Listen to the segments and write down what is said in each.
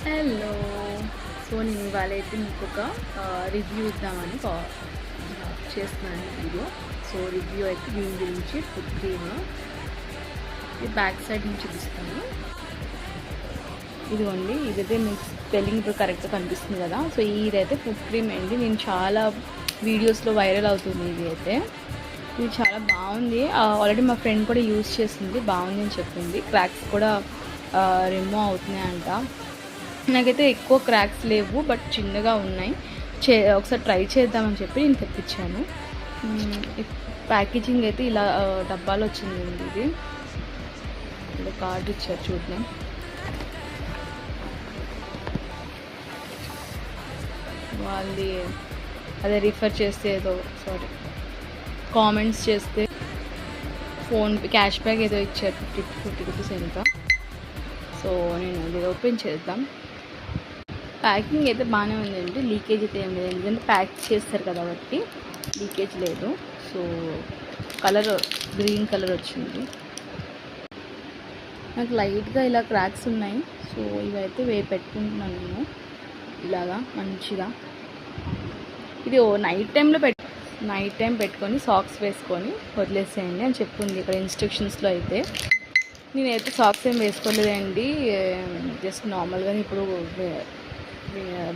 Hello. So నేను ఇవాళ అయితే మీకు ఒక రివ్యూ ఇద్దామని చేస్తున్నాను వీడియో. సో రివ్యూ అయితే దీని గురించి ఫుడ్ క్రీమ్ ఇది బ్యాక్ సైడ్ నుంచి చూపిస్తాను. ఇదిగోండి, ఇదైతే మీకు స్పెల్లింగ్ ఇప్పుడు కరెక్ట్గా కనిపిస్తుంది కదా. సో ఇదైతే ఫుడ్ క్రీమ్ అండి. నేను చాలా వీడియోస్లో వైరల్ అవుతుంది. ఇది చాలా బాగుంది. ఆల్రెడీ మా ఫ్రెండ్ కూడా యూజ్ చేసింది, బాగుంది అని చెప్పింది. క్రాక్స్ కూడా రిమూవ్ అవుతున్నాయంట. నాకైతే ఎక్కువ క్రాక్స్ లేవు, బట్ చిన్నగా ఉన్నాయి. ఒకసారి ట్రై చేద్దామని చెప్పి నేను తెప్పించాను. ప్యాకేజింగ్ అయితే ఇలా డబ్బాలో వచ్చింది. ఇది ఇలా కార్డు ఇచ్చారు, చూద్దాం. వాళ్ళది అదే రిఫర్ చేస్తే ఏదో కామెంట్స్ చేస్తే ఫోన్పే క్యాష్ బ్యాక్ ఏదో ఇచ్చారు, 50 రూపీస్ ఎంత. సో నేను ఇది ఓపెన్ చేద్దాం. ప్యాకింగ్ అయితే బాగానే ఉందండి, లీకేజ్ అయితే ఏం లేదు. ఎందుకంటే ప్యాక్ చేస్తారు కదా, కాబట్టి లీకేజ్ లేదు. సో కలర్ గ్రీన్ కలర్ వచ్చింది. నాకు లైట్గా ఇలా క్రాక్స్ ఉన్నాయి. సో ఇవైతే పెట్టుకుంటున్నాను నేను ఇలాగా మంచిగా. ఇది నైట్ టైం పెట్టుకొని సాక్స్ వేసుకొని వదిలేసేయండి అని చెప్పింది ఇక్కడ ఇన్స్ట్రక్షన్స్లో. అయితే నేనైతే సాక్స్ ఏం వేసుకోలేదండి, జస్ట్ నార్మల్గానే. ఇప్పుడు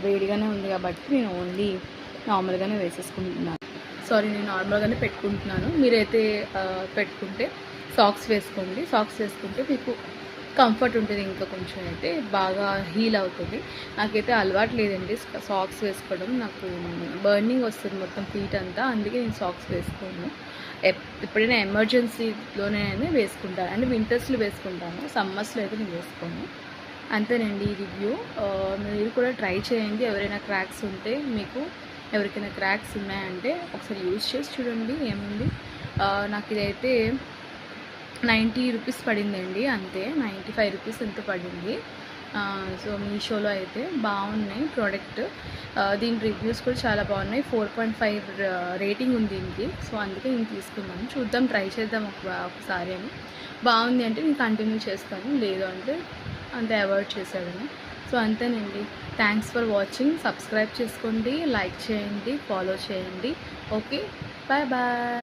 వేడిగానే ఉంది కాబట్టి నేను ఓన్లీ నార్మల్గానే వేసేసుకుంటున్నాను. నేను నార్మల్గానే పెట్టుకుంటున్నాను. మీరైతే పెట్టుకుంటే సాక్స్ వేసుకోండి. సాక్స్ వేసుకుంటే మీకు కంఫర్ట్ ఉంటుంది, ఇంకా కొంచెం అయితే బాగా హీల్ అవుతుంది. నాకైతే అలవాటు లేదండి సాక్స్ వేసుకోవడం. నాకు బర్నింగ్ వస్తుంది మొత్తం ఫీట్ అంతా, అందుకే నేను సాక్స్ వేసుకోను. ఎప్పుడైనా ఎమర్జెన్సీలోనే వేసుకుంటాను, అంటే వింటర్స్లో వేసుకుంటాను, సమ్మర్స్లో అయితే నేను వేసుకోను. అంతేనండి ఈ రివ్యూ. మీరు కూడా ట్రై చేయండి. ఎవరైనా క్రాక్స్ ఉంటే, మీకు ఎవరికైనా క్రాక్స్ ఉన్నాయంటే ఒకసారి యూజ్ చేసి చూడండి, ఏముంది. నాకు ఇదైతే 90 రూపీస్ పడిందండి, అంతే. 95 రూపీస్ ఎంత పడింది. సో మీషోలో అయితే బాగున్నాయి ప్రోడక్ట్. దీని రివ్యూస్ కూడా చాలా బాగున్నాయి. 4.5 రేటింగ్ ఉంది దీనికి. సో అందుకే నేను తీసుకున్నాను. చూద్దాం, ట్రై చేద్దాం ఒకసారి అని. బాగుంది అంటే నేను కంటిన్యూ చేస్తాను, లేదు అంటే అంతే అవాయిడ్ చేశాడని. సో అంతేనండి. Thanks for watching. సబ్స్క్రైబ్ చేసుకోండి, లైక్ చేయండి, ఫాలో చేయండి. Okay, bye bye.